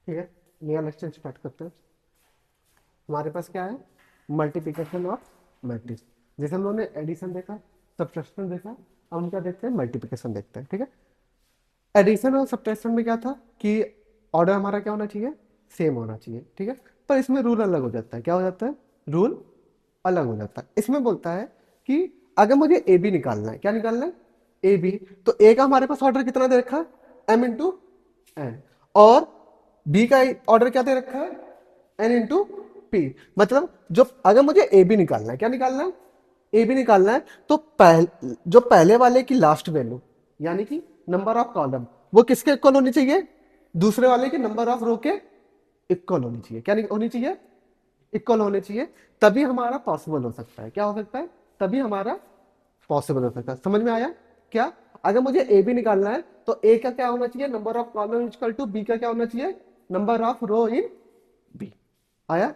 ठीक है, नया लेक्चर स्टार्ट करते हैं। हमारे पास क्या है, मल्टीप्लिकेशन ऑफ मैट्रिक्स। जैसे हम लोगों ने एडिशन देखा, सब्ट्रैक्शन देखा, अब हम क्या देखते हैं, मल्टीप्लिकेशन देखते हैं। ठीक है, एडिशन और सब्ट्रैक्शन में क्या था कि ऑर्डर हमारा क्या होना चाहिए, सेम होना चाहिए। ठीक है, पर इसमें रूल अलग हो जाता है। क्या हो जाता है, रूल अलग हो जाता है। इसमें बोलता है कि अगर मुझे ए बी निकालना है, क्या निकालना है, ए बी, तो ए का हमारे पास ऑर्डर कितना दे रखा है, एम इंटू एन, और बी का ऑर्डर क्या दे रखा है, एन इंटू पी। मतलब जो अगर मुझे ए बी निकालना है, क्या निकालना है, ए बी निकालना है, तो जो पहले वाले की लास्ट वैल्यू यानी कि नंबर ऑफ कॉलम, वो किसके इक्वल होनी चाहिए, दूसरे वाले के नंबर ऑफ रो के इक्वल होनी चाहिए। क्या होनी चाहिए, इक्वल होने चाहिए। तभी हमारा पॉसिबल हो सकता है। क्या हो सकता है, तभी हमारा पॉसिबल हो सकता है। समझ में आया क्या, अगर मुझे ए बी निकालना है तो ए का क्या होना चाहिए, number of column equal to B का क्या होना चाहिए, number of row in B. आया,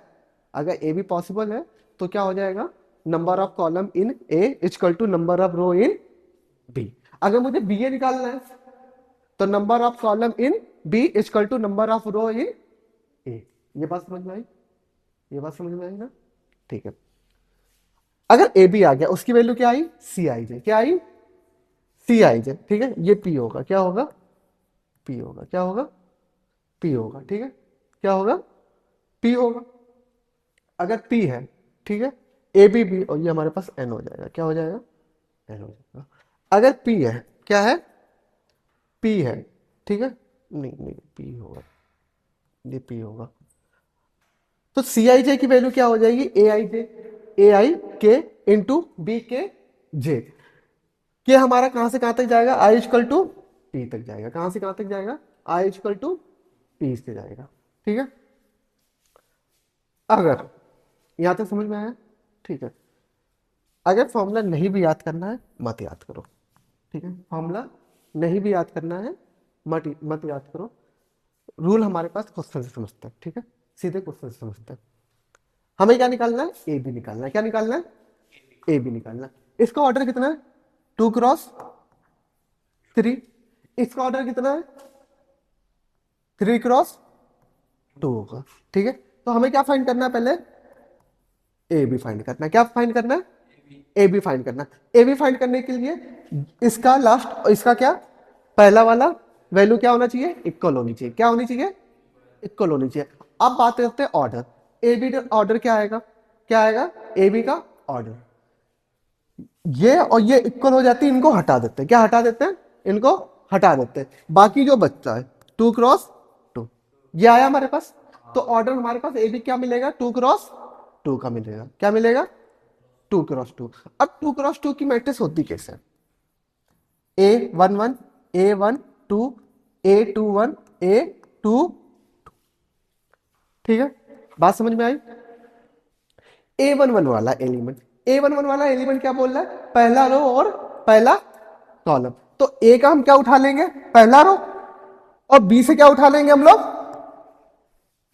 अगर ए बी पॉसिबल है तो क्या हो जाएगा, number of column in A equal to number of row in B. अगर मुझे बी ए निकालना है तो number of column in B equal to number of row in A. ये बात समझ में आई, ये बात समझ में आई ना। ठीक है, अगर ए बी आ गया, उसकी वैल्यू क्या आई, सी आई जे। क्या आई, सी आई जे। ठीक है, ये पी होगा, क्या होगा, पी होगा, क्या होगा, पी होगा। ठीक है, क्या होगा, पी होगा। अगर पी है, ठीक है, ए बी बी, और ये हमारे पास एन हो जाएगा। क्या हो जाएगा, एन हो जाएगा। अगर पी है, क्या है, पी है, ठीक है, नहीं नहीं पी होगा, ये पी होगा। तो सी आई जे की वैल्यू क्या हो जाएगी, ए आई जे, ए आई के इंटू बी के जे। के हमारा कहां से कहां तक जाएगा, आई इक्वल टू पी तक जाएगा। कहां से कहां तक जाएगा, आई इक्वल टू पी से जाएगा। ठीक है, अगर यहां तक समझ में आया, ठीक है। अगर फॉर्मूला नहीं भी याद करना है, मत याद करो। ठीक है, फॉर्मूला नहीं भी याद करना है, मत मत याद करो। रूल हमारे पास क्वेश्चन से समझते हैं। ठीक है, सीधे क्वेश्चन से समझते हैं। हमें क्या निकालना है, ए बी निकालना है। क्या निकालना है, ए बी निकालना है। इसका ऑर्डर कितना है, 2x3। इसका ऑर्डर कितना है, 3x2 होगा। ठीक है, तो हमें क्या फाइंड करना है, पहले ए बी फाइंड करना है। क्या फाइंड करना है, ए बी फाइंड करना है। ए बी फाइंड करने के लिए इसका लास्ट और इसका क्या, पहला वाला वैल्यू क्या होना चाहिए, इक्वल होनी चाहिए। क्या होनी चाहिए, इक्वल होनी चाहिए। अब बात करते हैं ऑर्डर। ए बी ऑर्डर क्या आएगा, क्या आएगा, ए बी का ऑर्डर, ये और ये इक्वल हो जाती है, इनको हटा देते हैं। क्या हटा देते हैं, इनको हटा देते हैं। बाकी जो बचता है 2x2, ये आया हमारे पास। तो ऑर्डर हमारे पास ए बी क्या मिलेगा, 2x2 का मिलेगा। क्या मिलेगा, 2x2। अब 2x2 की मैट्रिक्स होती कैसे, A11 A12 A21 A2। ठीक है, बात समझ में आई। A11 वाला एलिमेंट, A11 वाला एलिमेंट क्या बोल रहा है, पहला रो और पहला कॉलम। तो ए का हम क्या उठा लेंगे, पहला रो, और बी से क्या उठा लेंगे हम लोग,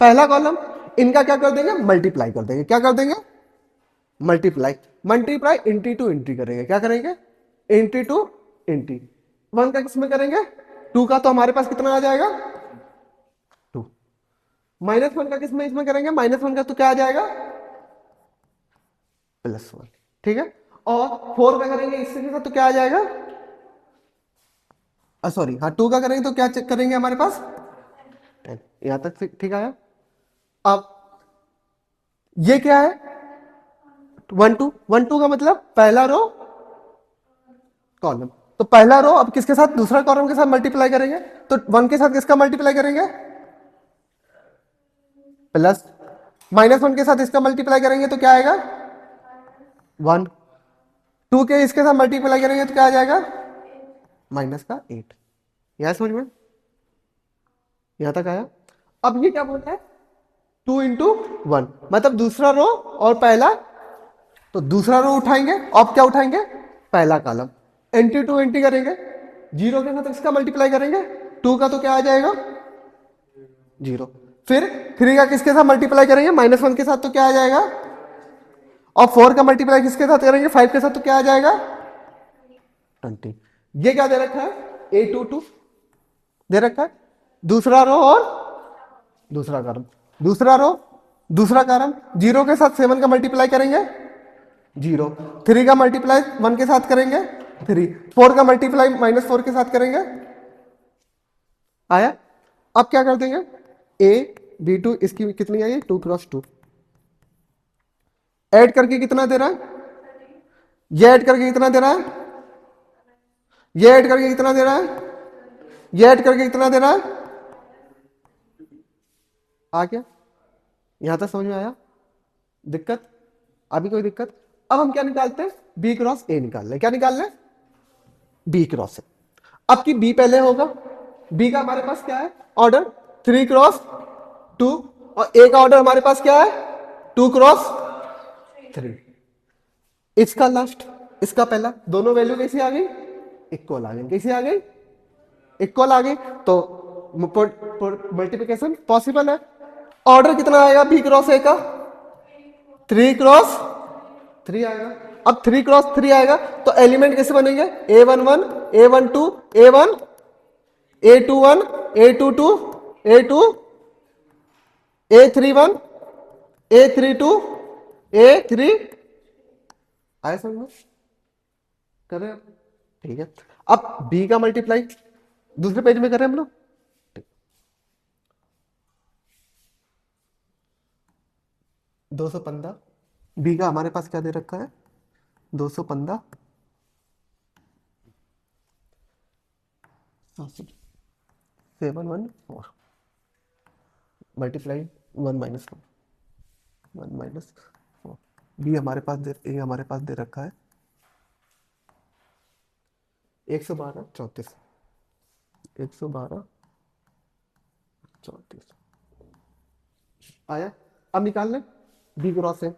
पहला कॉलम। इनका क्या कर देंगे, मल्टीप्लाई कर देंगे। क्या कर देंगे, मल्टीप्लाई। मल्टीप्लाई इंटी टू इंटी करेंगे। क्या करेंगे, इंटी टू इंटी। वन का किसमें करेंगे, टू का, तो हमारे पास कितना आ जाएगा, टू। माइनस वन का किसमें, इसमें करेंगे, माइनस वन का तो क्या आ जाएगा, +1। ठीक है, और फोर का करेंगे इससे के साथ तो क्या आ जाएगा, सॉरी हाँ, टू का करेंगे तो क्या चेक करेंगे, हमारे पास 10। यहां तक ठीक आया। अब ये क्या है, 1 2 का मतलब पहला रो कॉलम। तो पहला रो अब किसके साथ, दूसरा कॉलम के साथ मल्टीप्लाई करेंगे। तो वन के साथ किसका मल्टीप्लाई करेंगे, प्लस। माइनस वन के साथ इसका मल्टीप्लाई करेंगे तो क्या आएगा, 1। टू के इसके साथ मल्टीप्लाई करेंगे तो क्या आ जाएगा, -8। यह समझ में, यहां तक आया। अब ये क्या बोलता है, 2 × 1, मतलब दूसरा रो और पहला। तो दूसरा रो उठाएंगे, अब क्या उठाएंगे, पहला कॉलम। एंटी टू एंटी करेंगे, जीरो के साथ इसका मल्टीप्लाई करेंगे, टू का तो क्या आ जाएगा, जीरो। फिर थ्री का किसके साथ मल्टीप्लाई करेंगे, -1 के साथ तो क्या आ जाएगा, और फोर का मल्टीप्लाई किसके साथ करेंगे, 5 के साथ तो क्या आ जाएगा, 20। ये क्या दे रखा है, A22 दे रखा है, दूसरा रो और दूसरा कॉलम, दूसरा रो, दूसरा कॉलम, 0 के साथ 7 का मल्टीप्लाई करेंगे 0, 3 का मल्टीप्लाई 1 के साथ करेंगे 3, 4 का मल्टीप्लाई -4 के साथ करेंगे। आया? अब क्या कर देंगे, ए बी टू, इसकी कितनी आई, 2 क्रॉस 2, ऐड करके कितना दे रहा है, ये ऐड करके कितना दे रहा है, ये ऐड करके कितना दे रहा है, ये ऐड करके कितना दे रहा है। आ गया? यहां तक समझ में आया? दिक्कत? अभी कोई दिक्कत? अब हम क्या निकालते हैं, बी क्रॉस ए निकाल ले। क्या निकाल ले, बी क्रॉस ए। अब की बी पहले होगा, बी का हमारे पास क्या है ऑर्डर, 3 क्रॉस 2, और ए का ऑर्डर हमारे पास क्या है, 2 क्रॉस 3। इसका लास्ट, इसका पहला, दोनों वैल्यू कैसी आ गई, इक्वल आ गई। कैसी आ गई, इक्वल आ गई। तो मल्टीप्लिकेशन पॉसिबल है। ऑर्डर कितना आएगा बी क्रॉस ए का, 3 क्रॉस 3 आएगा। अब 3 क्रॉस 3 आएगा तो एलिमेंट कैसे बनेंगे, A11, A12, A1, A21, A22, A2, A31, A32, A3। आए समझ में, कर रहे हैं? ठीक है। अब बी का मल्टीप्लाई दूसरे पेज में कर रहे हैं हम लोग। 215, बी का हमारे पास क्या दे रखा है, 215, 714 मल्टीप्लाई 1 माइनस 4। बी हमारे पास दे, ए हमारे पास दे रखा है 112 34, 112 34। आया? अब निकाल लें बी क्रॉस है,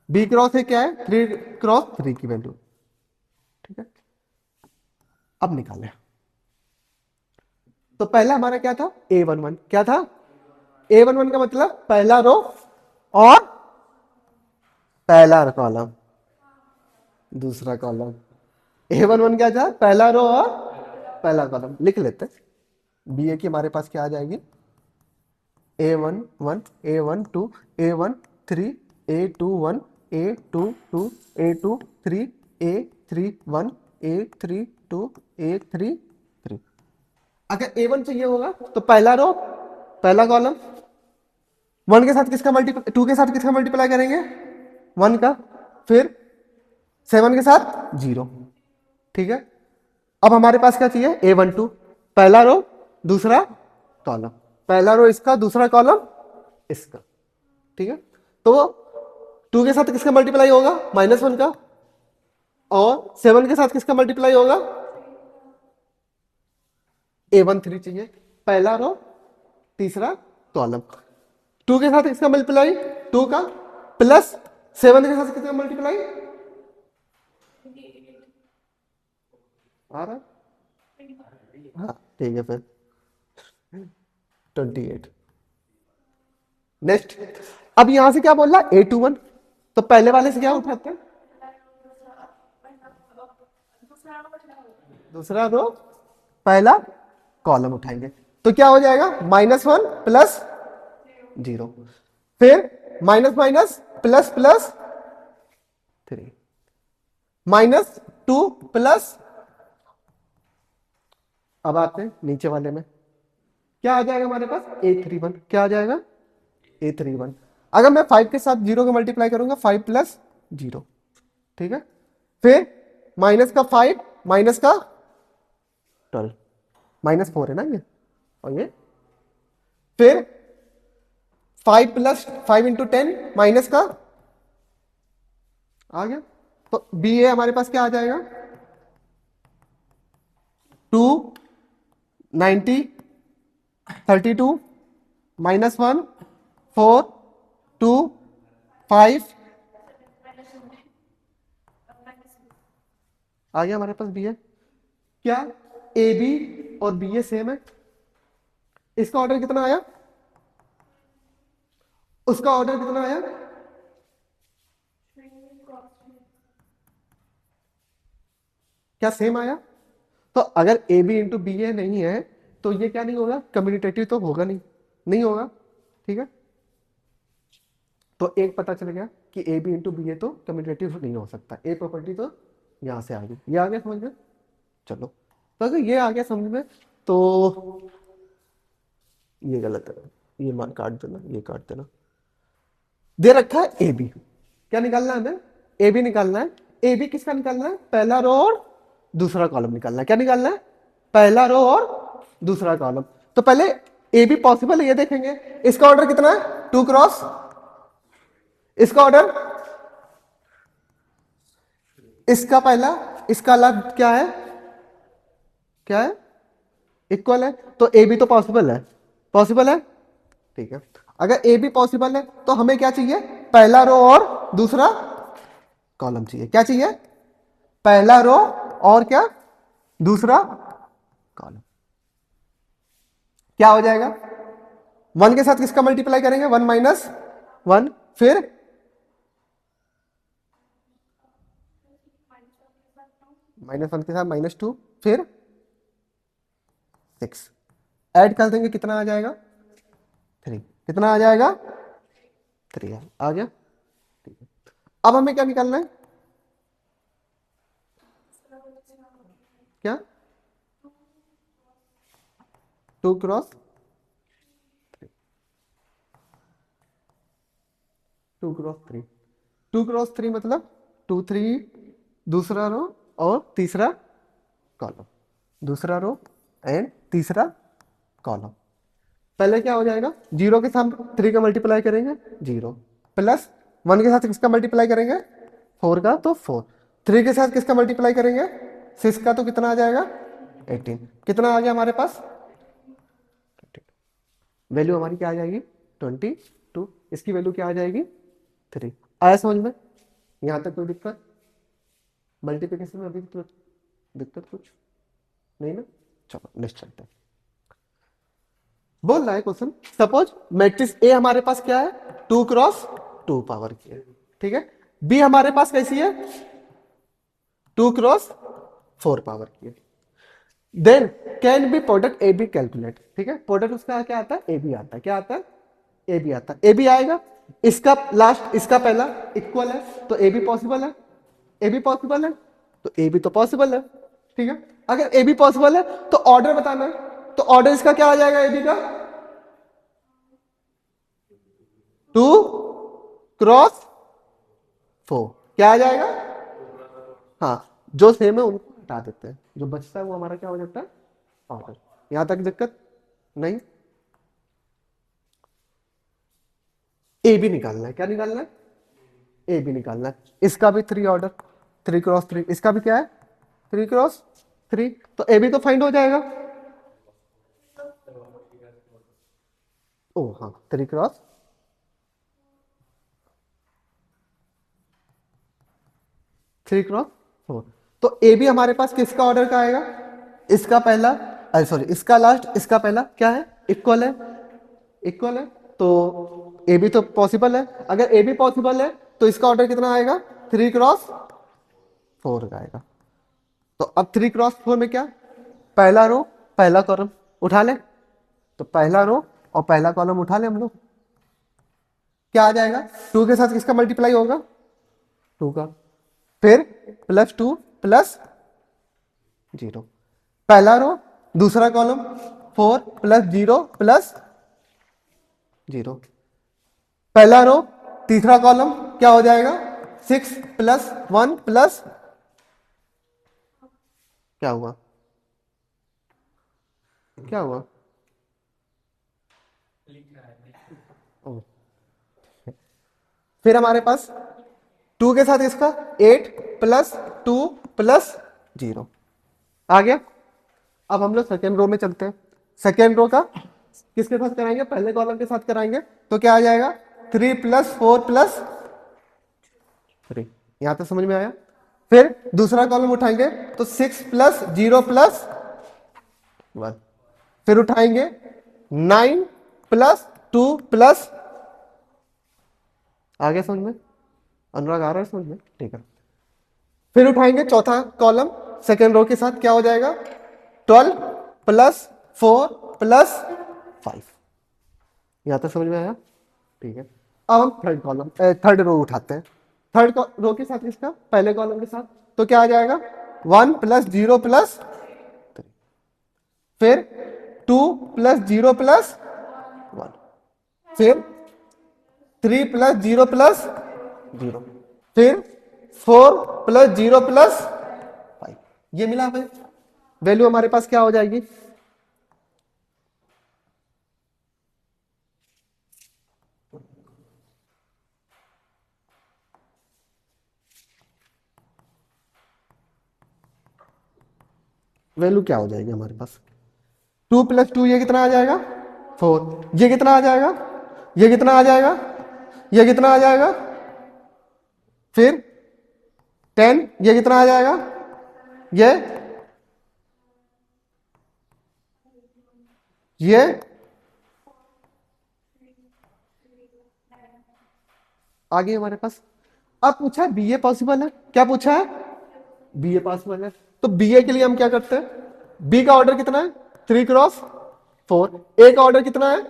बी क्रॉस है क्या है, 3 क्रॉस 3 की वैल्यू। ठीक है, अब निकालें। तो पहला हमारा क्या था, A11, क्या था, A11 का मतलब पहला रो और पहला कॉलम, दूसरा कॉलम। A11 क्या था, पहला रो और पहला कॉलम। लिख लेते, बी ए की हमारे पास क्या आ जाएगी, A11, A12, A13, A21, A22, A23, A31, A32, A33। अगर A1 चाहिए होगा तो पहला रो पहला कॉलम, 1 के साथ किसका मल्टीप्लाई, 2 के साथ किसका मल्टीप्लाई करेंगे, 1 का, फिर 7 के साथ 0। ठीक है। अब हमारे पास क्या चाहिए, A12, पहला रो दूसरा कॉलम, पहला रो इसका, दूसरा कॉलम इसका। ठीक है, तो 2 के साथ किसका मल्टीप्लाई होगा, -1 का, और 7 के साथ किसका मल्टीप्लाई होगा, A13 चाहिए, पहला रो तीसरा कॉलम। 2 के साथ किसका मल्टीप्लाई, 2 का, प्लस 7 के साथ किसका मल्टीप्लाई आ रहा है, हाँ ठीक है, फिर 28। नेक्स्ट, अब यहां से क्या बोल रहा है, A21, तो पहले वाले से क्या उठाते हैं, दूसरा रो पहला कॉलम उठाएंगे, तो क्या हो जाएगा, -1 प्लस 0, फिर minus minus plus plus 3, -2 plus, अब आते हैं नीचे वाले में, क्या आ जाएगा हमारे पास, A31, क्या आ जाएगा, A31। अगर मैं 5 के साथ 0 का मल्टीप्लाई करूंगा, 5 प्लस 0, ठीक है, फिर माइनस का 5, माइनस का 12, -4 है ना ये, और ये फिर 5 प्लस 5 इंटू 10, माइनस का आ गया, तो बी ए हमारे पास क्या आ जाएगा, 2 90 32 -1 4 2 5 आ गया हमारे पास बी ए। क्या ए बी और बी ए सेम है, इसका ऑर्डर कितना आया, उसका ऑर्डर कितना आया, क्या सेम आया, तो अगर ए बी इंटू बी ए नहीं है तो ये क्या नहीं होगा, कम्युनिटेटिव तो होगा नहीं, नहीं होगा, ठीक है। तो एक पता चल गया कि A B into B A तो कम्यूटेटिव नहीं हो सकता, ए प्रॉपर्टी तो यहाँ से आ गई, ये आ गया समझ में। चलो, तो अगर ये आ गया समझ में तो ये गलत है, ये मान काट देना, ये काट देना। दे रखा है ए बी, क्या निकालना है हमें, ए बी निकालना है। ए बी किसका निकालना है, पहला रो और दूसरा कॉलम निकालना है। क्या निकालना है, पहला रो और दूसरा कॉलम। तो पहले ए बी पॉसिबल है ये देखेंगे। इसका ऑर्डर कितना है, 2 क्रॉस, इसका ऑर्डर, इसका पहला, इसका अलग क्या है, क्या है, इक्वल है। तो ए बी तो पॉसिबल है, पॉसिबल है, ठीक है। अगर ए बी पॉसिबल है तो हमें क्या चाहिए, पहला रो और दूसरा कॉलम चाहिए। क्या चाहिए, पहला रो और क्या, दूसरा कॉलम। क्या हो जाएगा, 1 के साथ किसका मल्टीप्लाई करेंगे, 1 माइनस 1, फिर -1 के साथ -2, फिर 6 ऐड कर देंगे, कितना आ जाएगा, 3। कितना आ जाएगा, 3 आ गया, ठीक है। अब हमें क्या निकालना है, क्या, 2 क्रॉस 2 क्रॉस 3, 2 क्रॉस 3 मतलब 2 3, दूसरा रो और तीसरा कॉलम, दूसरा रो एंड तीसरा कॉलम। पहले क्या हो जाएगा, 0 के साथ 3 का मल्टीप्लाई करेंगे 0, प्लस 1 के साथ किसका मल्टीप्लाई करेंगे, 4 का, तो 4, 3 के साथ किसका मल्टीप्लाई करेंगे, 6 का, तो कितना आ जाएगा, 18। कितना आ गया हमारे पास, वैल्यू हमारी क्या आ जाएगी, 22। इसकी वैल्यू क्या आ जाएगी, 3। आया समझ में, यहां तक कोई दिक्कत, मल्टीप्लिकेशन में अभी दिक्कत कुछ नहीं ना। चलो नेक्स्ट चलते हैं। बोल रहा है क्वेश्चन, सपोज मैट्रिक्स ए हमारे पास क्या है, 2 क्रॉस 2 पावर की है, ठीक है। बी हमारे पास कैसी है, 2 क्रॉस 4 पावर की है। Then can be product A B calculate, ठीक है। प्रोडक्ट उसका क्या आता है, ए बी आता है, क्या आता है, ए बी आता है। ए बी आएगा, इसका लास्ट इसका पहला इक्वल है, तो ए बी पॉसिबल है, ए बी पॉसिबल है, तो ए बी तो पॉसिबल है, ठीक है। अगर ए बी पॉसिबल है तो ऑर्डर बताना है, तो ऑर्डर इसका क्या आ जाएगा, ए बी का 2 क्रॉस 4, क्या आ जाएगा, हाँ, जो सेम है उनको हटा देते हैं, जो बचता है वो हमारा क्या हो जाता है, ऑर्डर। यहां तक दिक्कत नहीं। ए बी निकालना है, क्या निकालना है, ए बी निकालना है। इसका भी 3 ऑर्डर, 3 क्रॉस 3, इसका भी क्या है, 3 क्रॉस 3, तो ए बी तो फाइंड हो जाएगा। ओ हाँ, 3 क्रॉस 3 क्रॉस 4, तो ए बी हमारे पास किसका ऑर्डर का आएगा, इसका पहला, सॉरी इसका लास्ट, इसका पहला क्या है, इक्वल है, इक्वल है, तो ए बी तो पॉसिबल है। अगर ए बी पॉसिबल है तो इसका ऑर्डर कितना आएगा, 3 क्रॉस 4 का आएगा। तो अब 3 क्रॉस 4 में क्या, पहला रो पहला कॉलम उठा ले, तो पहला रो और पहला कॉलम उठा ले हम लोग, क्या आ जाएगा, 2 के साथ किसका मल्टीप्लाई होगा, 2 का, फिर +2 प्लस 0, पहला रो दूसरा कॉलम 4 प्लस 0 प्लस 0, पहला रो तीसरा कॉलम क्या हो जाएगा, 6 प्लस 1 प्लस, क्या हुआ, क्या हुआ, ओ। फिर हमारे पास 2 के साथ इसका 8 प्लस 2 प्लस 0 आ गया। अब हम लोग सेकेंड रो में चलते हैं। सेकेंड रो का किसके साथ कराएंगे, पहले कॉलम के साथ कराएंगे, तो क्या आ जाएगा, 3 प्लस 4 प्लस 3, यहां तक समझ में आया। फिर दूसरा कॉलम उठाएंगे तो 6 प्लस 0 प्लस 1, फिर उठाएंगे 9 प्लस 2 प्लस, आ गया समझ में, अनुराग आ रहा है समझ में, ठीक है। फिर उठाएंगे चौथा कॉलम सेकेंड रो के साथ, क्या हो जाएगा, 12 प्लस 4 प्लस 5, यहाँ तक समझ में आया? ठीक है, अब हम थर्ड रो उठाते हैं। थर्ड रो के साथ इसका पहले कॉलम के साथ, तो क्या आ जाएगा? 1 प्लस 0 प्लस, फिर 2 प्लस 0 प्लस 1, फिर 3 प्लस 0 प्लस 0, फिर 4 प्लस 0 प्लस 5। ये मिला हमें, वैल्यू हमारे पास क्या हो जाएगी? वैल्यू क्या हो जाएगी हमारे पास? 2 प्लस 2 ये कितना आ जाएगा? 4। ये कितना आ जाएगा? ये कितना आ जाएगा? ये कितना आ जाएगा? फिर 10, ये कितना आ जाएगा? ये आगे हमारे पास अब पूछा है बीए पॉसिबल है, क्या पूछा है? बीए पॉसिबल है, तो बीए के लिए हम क्या करते हैं? बी का ऑर्डर कितना है? 3 क्रॉस 4। ए का ऑर्डर कितना है?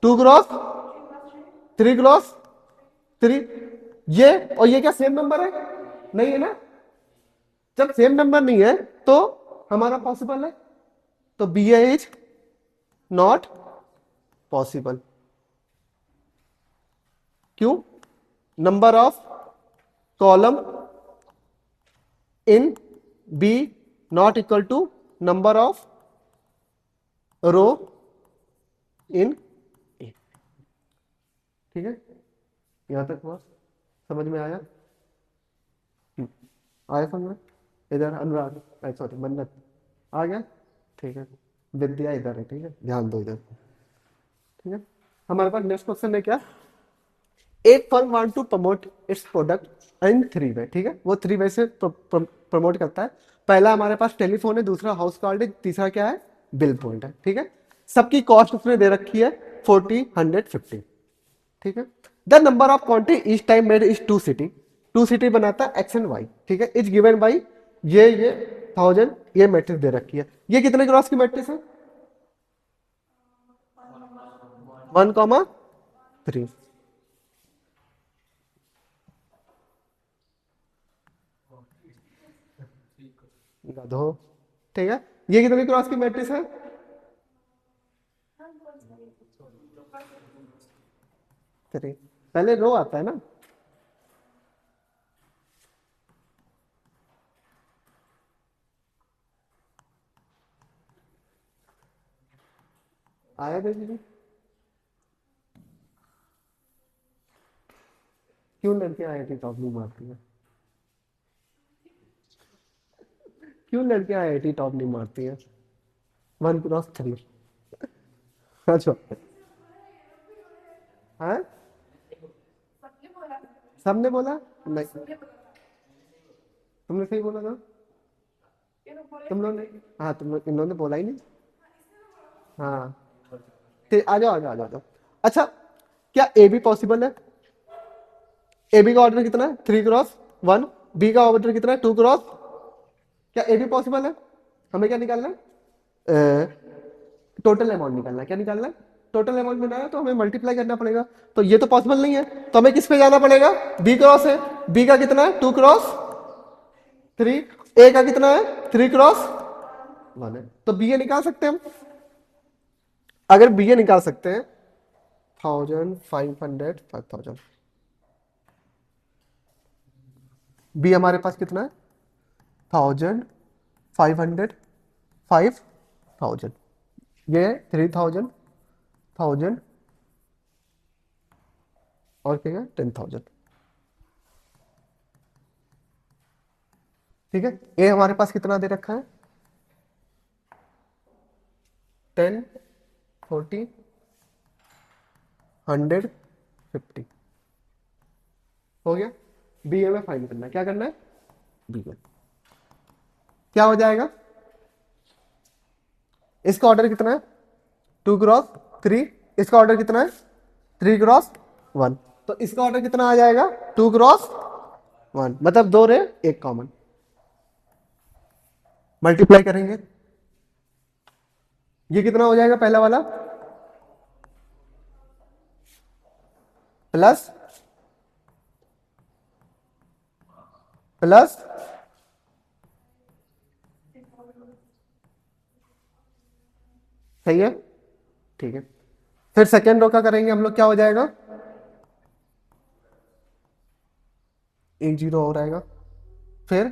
2 क्रॉस 3 क्रॉस 3। ये और ये क्या सेम नंबर है? नहीं है ना। जब सेम नंबर नहीं है तो हमारा पॉसिबल है, तो बी इज नॉट पॉसिबल। क्यों? Number of column in B not equal to number of row in A. ठीक है, यहां तक हुआ, समझ में आया? आया समझ में? इधर अनुराग, सॉरी मन्नत आ गया? ठीक है, विद्या इधर है, ठीक है, ध्यान दो इधर। ठीक है, हमारे पास नेक्स्ट क्वेश्चन है क्या? एक firm want to promote its product in 3 way. ठीक है, वो 3 वे से प्रमोट करता है। पहला हमारे पास टेलीफोन है, दूसरा हाउस कार्ड है, तीसरा क्या है? बिल पॉइंट है। ठीक है, सबकी कॉस्ट उसने दे रखी है 40, 100, 50। ठीक है, the number of quantity each time made is 2 city. 2 city बनाता है एक्स एंड वाई। ठीक है, इज गिवन बाई ये 1000, ये मैट्रिक्स दे रखी है। ये कितने क्रॉस की मैट्रिक्स है? 1,3। गधो। ठीक है, ये कितनी क्रॉस की मैट्रिक्स है? थ्री। पहले रो आता है ना। आया देखिए जी, क्यों लड़कियां आईआईटी टॉप नहीं मारती है? क्यों लड़कियां आईआईटी टॉप नहीं मारती है? 1 क्रॉस 3। अच्छा, हाँ सबने बोला? नहीं, तुमने सही बोला था। तुम लोग ने, हाँ तुम लोग, इन लोगों ने बोला ही नहीं। हाँ, आ जाओ आ जाओ आ जाओ आ जाओ। अच्छा, क्या ए बी पॉसिबल है? ए बी का ऑर्डर कितना है? 3 क्रॉस 1। बी का ऑर्डर कितना है? 2 क्रॉस। क्या ए बी पॉसिबल है? हमें क्या निकालना है? टोटल अमाउंट निकालना है। क्या निकालना है? टोटल अमाउंट बनाना है, तो हमें मल्टीप्लाई करना पड़ेगा। तो ये तो पॉसिबल नहीं है, तो हमें किस पे जाना पड़ेगा? बी क्रॉस है, बी का कितना है? 2 क्रॉस 3। ए का कितना है? 3 क्रॉस 1 है, तो बी ए निकाल सकते हैं हम। अगर बी ए निकाल सकते हैं 1000, 500, 5000। बी हमारे पास कितना है? 1000, 500, 5000। ये 3000, 1000 और क्या है? 10,000। ठीक है, ए हमारे पास कितना दे रखा है? 10, 40, 100, 50। हो गया। बी ए में फाइंड करना है, क्या करना है? बी ए क्या हो जाएगा? इसका ऑर्डर कितना है? 2 क्रॉस 3। इसका ऑर्डर कितना है? 3 क्रॉस 1। तो इसका ऑर्डर कितना आ जाएगा? 2 क्रॉस 1, मतलब 2 रे 1 कॉमन। मल्टीप्लाई करेंगे, ये कितना हो जाएगा? पहला वाला प्लस प्लस सही है, ठीक है। फिर सेकेंड रो का करेंगे हम लोग, क्या हो जाएगा, एक जीरो और आएगा, फिर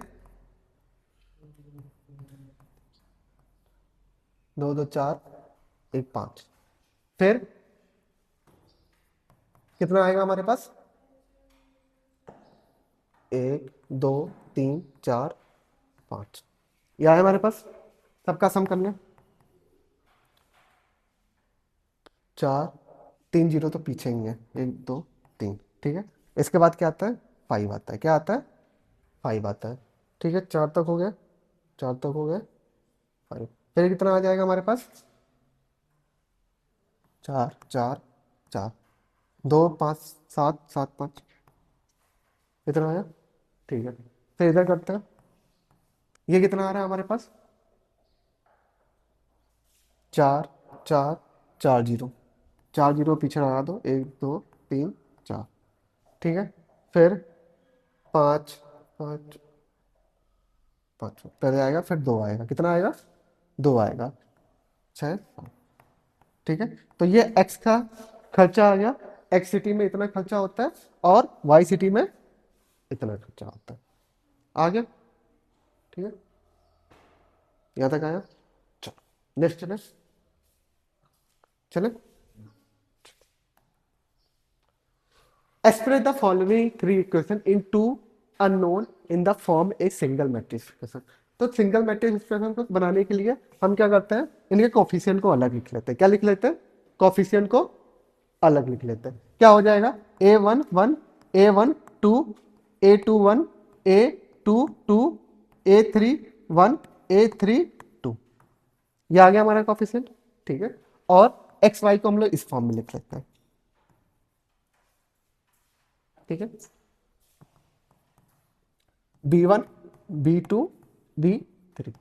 दो दो चार, एक पांच, फिर कितना आएगा हमारे पास, एक दो तीन चार पांच, ये आया हमारे पास। सबका सम कर लें, चार, तीन जीरो तो पीछे ही है, एक दो तीन, ठीक है। इसके बाद क्या आता है, फाइव आता है, क्या आता है, फाइव आता है, ठीक है। चार तक हो गया, चार तक हो गया, फाइव, फिर कितना आ जाएगा हमारे पास, चार चार चार, दो पाँच, सात सात पाँच, इतना आया, ठीक है। फिर इधर करते हैं, ये कितना आ रहा है हमारे पास, चार चार चार जीरो, चार जीरो पीछे लगा दो, एक दो तीन चार, ठीक है। फिर पाँच पाँच पाँच पहले आएगा, फिर दो आएगा, कितना आएगा, दो आएगा, छः, ठीक है। तो ये एक्स का खर्चा आ गया, एक्स सिटी में इतना खर्चा होता है और वाई सिटी में इतना खर्चा होता है, आ गया, ठीक है। यहाँ तक आया, चलो नेक्स्ट चले, चले। Express the following three equation in two unknown in the form a single matrix expression। तो सिंगल मैट्रिक्स एक्सप्रेशन को बनाने के लिए हम क्या करते हैं, इनके कोफिशिएंट को अलग लिख लेते हैं, क्या लिख लेते हैं, कोफिशिएंट को अलग लिख लेते हैं। क्या हो जाएगा, A one one, A one two, A two one, A two two, A three one, A three two, ये आ गया हमारा कोफिशिएंट, ठीक है। और एक्स वाई को हम लोग इस फॉर्म में लिख लेते हैं, ठीक है। B1, B2, B3,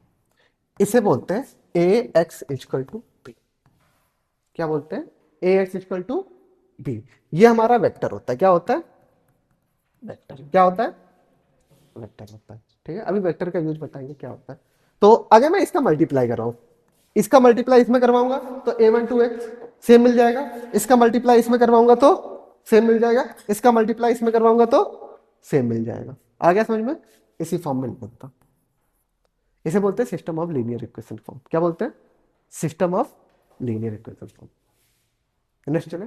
इसे बोलते हैं ए एक्स इक्वल टू बी, क्या बोलते हैं, ए एक्स इक्वल टू बी। ये हमारा वेक्टर होता है, क्या होता है, वेक्टर, क्या होता है, वेक्टर होता है, ठीक है। अभी वेक्टर का यूज बताएंगे क्या होता है। तो अगर मैं इसका मल्टीप्लाई कर रहा हूं, इसका मल्टीप्लाई इसमें करवाऊंगा तो ए वन टू एक्स सेम मिल जाएगा, इसका मल्टीप्लाई इसमें करवाऊंगा तो सेम मिल जाएगा, इसका मल्टीप्लाई इसमें करवाऊंगा तो सेम मिल जाएगा, आ गया समझ में। इसी फॉर्म में लिख सकता हूं, इसे बोलते हैं system of linear equation form, क्या बोलते हैं, system of linear equation form. Next चले,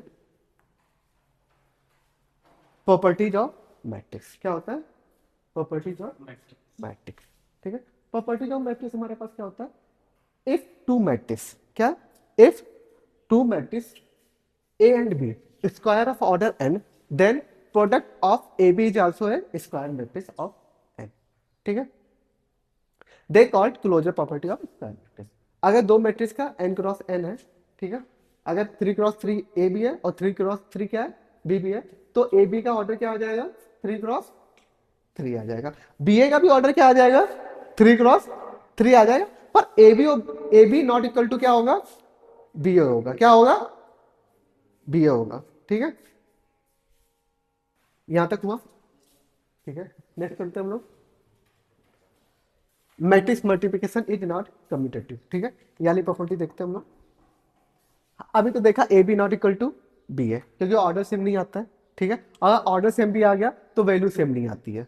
प्रॉपर्टीज ऑफ मैट्रिक्स, क्या होता है, प्रॉपर्टीज ऑफ मैट्रिक्स, ठीक है। प्रॉपर्टीज ऑफ मैट्रिक्स हमारे पास क्या होता है, इफ टू मैट्रिक्स, क्या, if two matrix A and B square of order n, then product of A B is also a square matrix of n, ठीक है। They called closure property of square matrix. अगर दो matrix का n cross n है, ठीक है, अगर 3 cross 3 A B है और 3 क्रॉस 3 क्या है, बी बी है, तो ए बी का ऑर्डर क्या आ जाएगा, 3 क्रॉस 3 आ जाएगा, बी ए का भी ऑर्डर क्या आ जाएगा, 3 क्रॉस 3 आ जाएगा। पर A B not equal to क्या होगा, बी ए होगा, क्या होगा, बी ए होगा, ठीक है। यहां तक हुआ, ठीक है। नेक्स्ट करते हैं हम लोग, matrix multiplication is not commutative, ठीक है, यानी प्रॉपर्टी देखते हैं हम लोग। अभी तो देखा A B not equal to B है, क्योंकि ऑर्डर सेम नहीं आता है, ठीक है। अगर ऑर्डर सेम भी आ गया तो वैल्यू सेम नहीं आती है,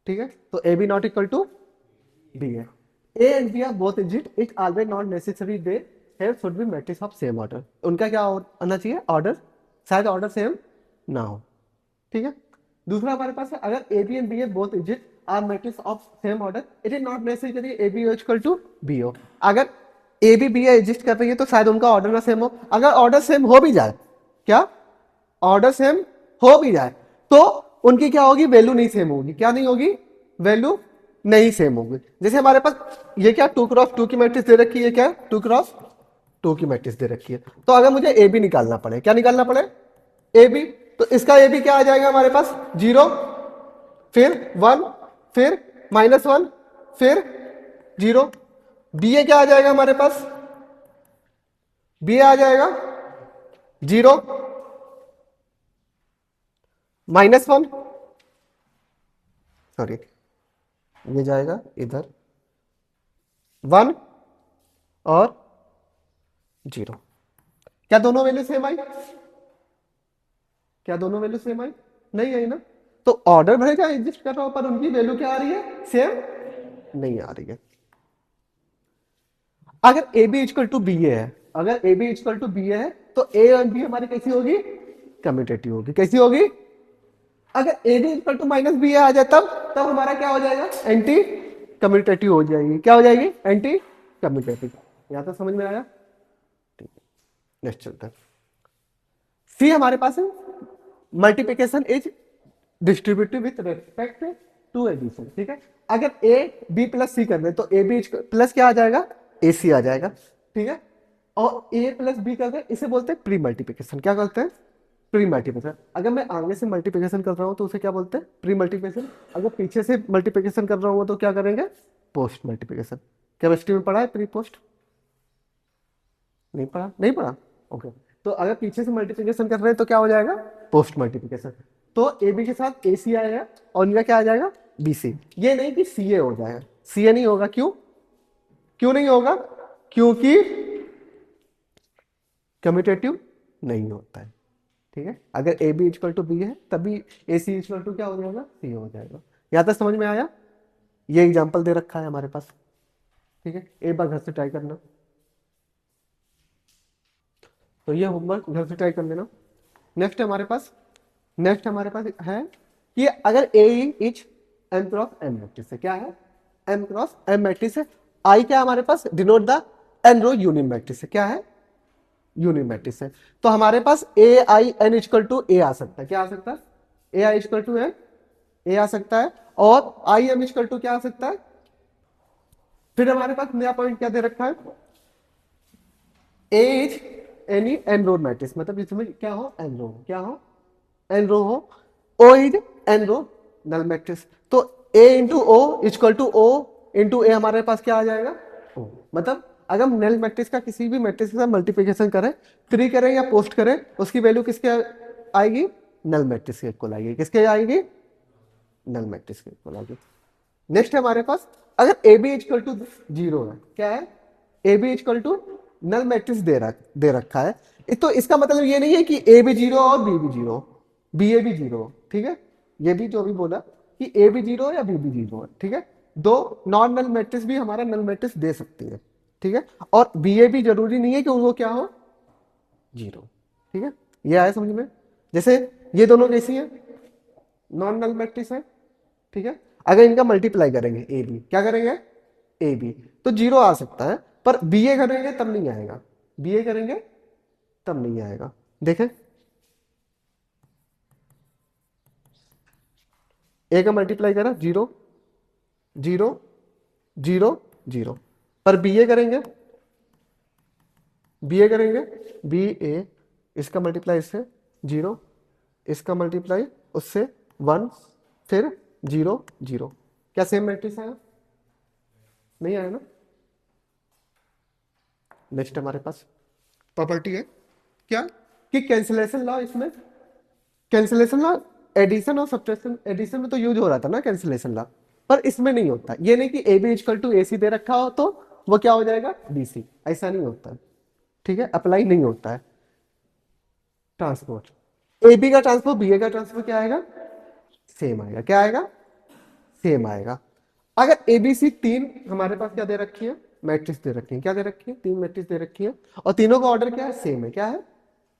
ठीक है। तो A B not equal to B है, A and B are both exist, it always not necessary they have should be matrix of same order. उनका क्या आना चाहिए, ऑर्डर, शायद ऑर्डर सेम ना हो, ठीक है। दूसरा हमारे पास है, अगर A B and B A both is it are matrix of same order, it is not necessary A B equal to B हो। अगर ए बी बी एग्जिस्ट कर रही है तो शायद उनका ऑर्डर ना सेम हो। अगर ऑर्डर सेम हो भी जाए, क्या, ऑर्डर सेम हो भी जाए तो उनकी क्या होगी, वैल्यू नहीं सेम होगी, क्या नहीं होगी, वैल्यू नहीं सेम होगी। जैसे हमारे पास ये क्या 2 क्रॉस 2 की मैट्रिक्स दे रखी है, क्या 2 क्रॉस 2 की मैट्रिक्स दे रखी है, तो अगर मुझे ए बी निकालना पड़े, क्या निकालना पड़े, ए बी, तो इसका ए बी क्या आ जाएगा हमारे पास, 0, फिर 1, फिर -1, फिर 0। बी ए क्या आ जाएगा हमारे पास, बी ए आ जाएगा 0, -1, सॉरी ये जाएगा इधर 1 और 0। क्या दोनों वैल्यू सेम आई? क्या दोनों वैल्यू सेम आई? नहीं आई ना। तो ऑर्डर भले क्या एग्जिस्ट कर रहा हो, पर उनकी वैल्यू क्या आ रही है? सेम नहीं आ रही है। अगर A B equal to B A है, अगर A B equal to B A है, तो ए और बी हमारी कैसी होगी? कम्यूटेटिव होगी। कैसी होगी? अगर A B equal to minus B आ जाए तब हमारा क्या हो जाएगा? एंटी कम्यूटेटिव हो जाएगी। क्या हो जाएगी? Anti commutative. यहां तक समझ में आया? ठीक है, नेक्स्ट चलते हैं। सी हमारे पास है multiplication is distributive with respect to addition. ठीक है, अगर ए बी प्लस सी कर दे तो ए बी प्लस क्या आ जाएगा? ए सी आ जाएगा। ठीक है, और ए प्लस बी कर दे इसे बोलते हैं प्री मल्टीप्लिकेशन। क्या करते हैं? Pre multiplication. अगर मैं आगे से मल्टीप्लिकेशन कर रहा हूं तो उसे क्या बोलते हैं? Pre multiplication. अगर पीछे से मल्टीप्लिकेशन कर रहा हूं तो क्या करेंगे? Post multiplication. केमिस्ट्री में पढ़ा है प्री पोस्ट? नहीं पढ़ा? नहीं पढ़ा, ओके। तो अगर पीछे से मल्टीप्लिकेशन कर रहे हैं तो क्या हो जाएगा? Post multiplication. तो ए बी के साथ ए सी आएगा और इनका क्या आ जाएगा? B C. ये नहीं कि सी ए हो जाएगा, सी ए नहीं होगा। क्यों? क्यों नहीं होगा? क्योंकि कम्यूटेटिव नहीं होता है। ठीक है, अगर A B equal to B है तभी ए सी इक्वल टू क्या हो जाएगा? सी हो जाएगा। यहां तक समझ में आया? ये एग्जांपल दे रखा है हमारे पास। ठीक है, एक बार घर से ट्राई करना। तो ये होमवर्क घर से ट्राई कर लेना। नेक्स्ट हमारे पास है कि अगर A is M cross M matrix है। क्या है? एम क्रॉस एम मैट्रिक्स है। आई क्या हमारे पास? Denote the N row unit matrix है। क्या है? यूनिट मैट्रिक्स है। तो हमारे पास A I N equal to A आ सकता है। क्या आ सकता है? ए आई इक्वल टू ए आ सकता है। और आई एम इक्वल टू क्या आ सकता है? फिर हमारे पास नया पॉइंट क्या दे रखा है? A is any N row matrix, मतलब जिसमें क्या हो? N row. क्या हो? एन रो हो। O is N row null matrix. तो A into O equal to O into A हमारे पास क्या आ जाएगा? ओ। मतलब अगर हम नल मैट्रिक्स का किसी भी मैट्रिक्स के साथ मल्टीप्लिकेशन करें, 3 करें या पोस्ट करें, उसकी वैल्यू किसके आएगी? नल मैट्रिक्स के इक्वल आएगी। किसके आएगी? नल मैट्रिक्स के इक्वल आएगी। नेक्स्ट है हमारे पास, अगर ए बी इक्वल टू 0 है। क्या है? A B equal to null matrix दे रखा है। तो इसका मतलब ये नहीं है कि ए भी 0 और बी भी 0, बी ए भी 0। ठीक है, ये भी जो भी बोला कि ए भी 0 या बी भी 0 है। ठीक है, दो नॉन नल मैट्रिक्स भी हमारा नल मैट्रिक्स दे सकती है। ठीक है, और बी ए भी जरूरी नहीं है कि वो क्या हो? 0। ठीक है, ये आया समझ में? जैसे ये दोनों कैसी है? नॉन नल मैट्रिक्स है। ठीक है, अगर इनका मल्टीप्लाई करेंगे ए बी, क्या करेंगे? ए बी, तो 0 आ सकता है, पर बी ए करेंगे तब नहीं आएगा। बी ए करेंगे तब नहीं आएगा। देखें, ए का मल्टीप्लाई करा 0 0 0 0, पर बी ए करेंगे, बी ए, इसका मल्टीप्लाई इससे 0, इसका मल्टीप्लाई उससे 1, फिर 0 0। क्या सेम मैट्रिक्स आया? नहीं आया ना। नेक्स्ट हमारे पास प्रॉपर्टी है क्या? कि कैंसिलेशन लॉ, इसमें कैंसिलेशन लॉ एडिशन और सब्ट्रैक्शन, एडिशन में तो यूज हो रहा था ना कैंसिलेशन लॉ, पर इसमें नहीं होता। ये नहीं कि ए बी इक्वल टू ए सी दे रखा हो तो वो क्या हो जाएगा? बी सी, ऐसा नहीं होता है। ठीक है, अप्लाई नहीं होता है। ट्रांसपोर्ट ए बी का ट्रांसपोर्ट बी ए का ट्रांसपोर्ट क्या आएगा? सेम आएगा। क्या आएगा? सेम आएगा। अगर ए बी सी 3 हमारे पास क्या दे रखी है? मैट्रिक्स दे रखी है। क्या दे रखी है? 3 मैट्रिक्स दे रखी है, और तीनों का ऑर्डर क्या है? सेम है। क्या है?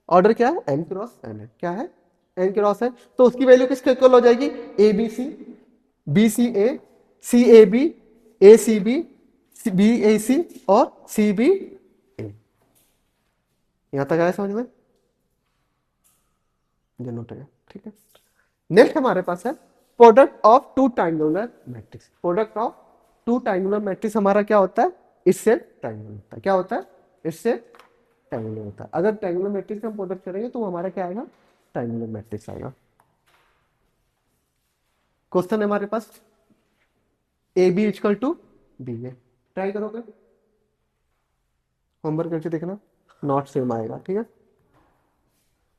ऑर्डर क्या है? एन क्रॉस एन है। क्या है? एन क्रॉस है। तो उसकी वैल्यू किसके इक्वल हो जाएगी? A B C, B C A, C A B, A C B, B A C और सी बी ए। यहां तक आया समझ में? नोट है। ठीक है, नेक्स्ट हमारे पास है product of two triangular matrix. Product of two triangular matrix हमारा क्या होता है? इससे ट्रायंगुलर होता है। क्या होता है? इससे ट्रायंगुलर होता है। अगर ट्रायंगुलर मैट्रिक्स हम प्रोडक्ट करेंगे तो हमारा क्या आएगा? ट्रायंगुलर मैट्रिक्स आएगा। क्वेश्चन है हमारे पास, A B equal to B A. Try करोगे? होमवर्क करके देखना, नॉट सेम आएगा। ठीक है,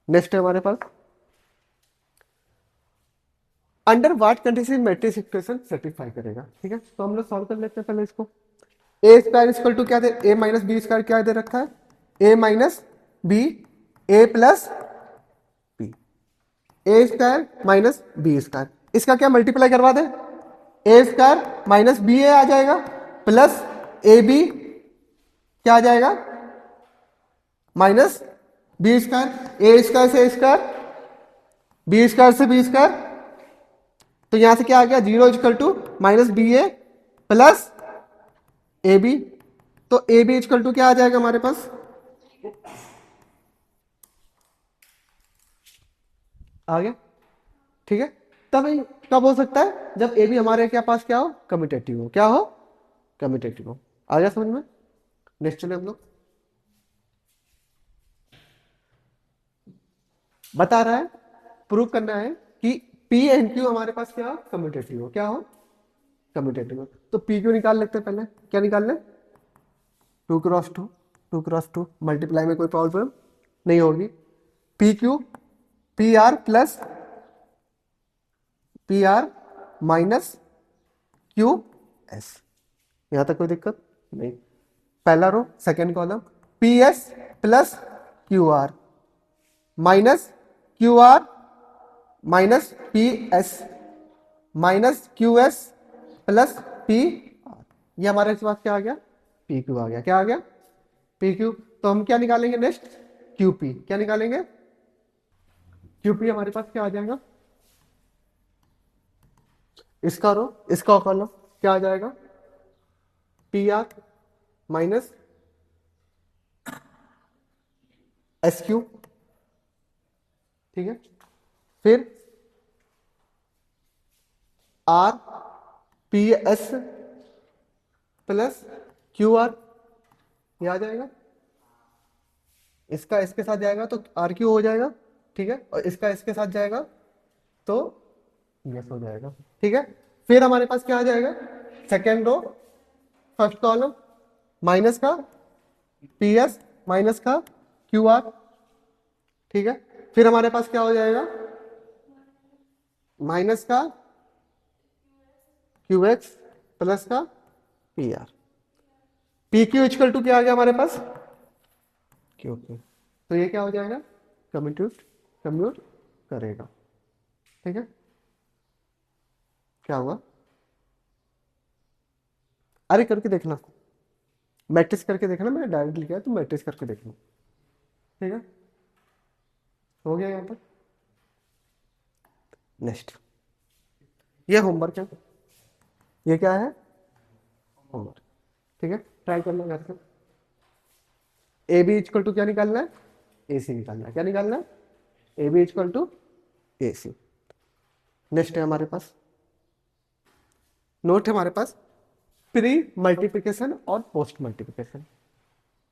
नेक्स्ट है हमारे पास under what condition matrix equation satisfy करेगा। ठीक है, तो हम लोग सॉल्व कर लेते हैं पहले इसको। ए स्क्वायर इक्वल टू क्या दे, ए माइनस बी स्क्वायर क्या दे रखा है, A minus B A plus B, A square minus B square, इसका क्या मल्टीप्लाई करवा दे, A square minus B A आ जाएगा प्लस ए बी क्या आ जाएगा minus B square, A square से स्क्वायर, बी स्क्वायर से बी स्क्वायर, तो यहां से क्या आ गया, zero equal to minus B A plus A B, तो ए बी इक्वल टू क्या आ जाएगा हमारे पास, आ गया। ठीक है, तब कब हो सकता है, जब ए बी हमारे क्या पास क्या हो, कम्यूटेटिव हो, क्या हो, कम्यूटेटिव हो। आ गया समझ में। नेक्स्ट चले हम लोग, बता रहा है, प्रूव करना है कि पी एंड क्यू हमारे पास क्या हो, कम्यूटेटिव हो, क्या हो, कम्यूटेटिव हो। तो पी क्यू निकाल लेते हैं पहले, क्या निकाल लें, 2x2, 2x2 मल्टीप्लाई में कोई प्रॉब्लम नहीं होगी, P Q P R plus P R minus Q S, यहां तक कोई दिक्कत नहीं। पहला row second column, P S plus Q R minus Q R minus P S minus Q S plus P R, ये हमारे पास क्या आ गया, पी क्यू आ गया, क्या आ गया, पी क्यू। तो हम क्या निकालेंगे नेक्स्ट, क्यू पी, क्या निकालेंगे, क्यू पी हमारे पास क्या आ जाएगा, इसका रो इसका कॉलम क्या आ जाएगा, P R minus S Q. ठीक है, फिर R P S plus Q are, ये आ जाएगा, इसका इसके साथ जाएगा तो आर क्यू हो जाएगा। ठीक है, और इसका इसके साथ जाएगा तो यस हो जाएगा। ठीक है, फिर हमारे पास क्या आ जाएगा, second row first column minus का पी एस माइनस का क्यू आर। ठीक है, फिर हमारे पास क्या हो जाएगा, माइनस का क्यू एक्स प्लस का P R, P Q equal to क्या आ गया हमारे पास, क्यू क्यू, तो ये क्या हो जाएगा, कम्यूट करेगा। ठीक है, क्या हुआ, अरे करके देखना, मैट्रिक्स करके देखना, मैंने डायरेक्ट लिखा है तो मैट्रिक्स करके देखना। ठीक है, हो गया यहाँ पर। नेक्स्ट, ये होमवर्क है, ये क्या है, होमवर्क। ठीक है, ट्राई करना घर से। ए बी इक्वल टू क्या निकालना है, ए सी निकालना है, क्या निकालना है, A B equal to A C. Next है हमारे पास, नोट है हमारे पास, प्री मल्टीप्लिकेशन और post multiplication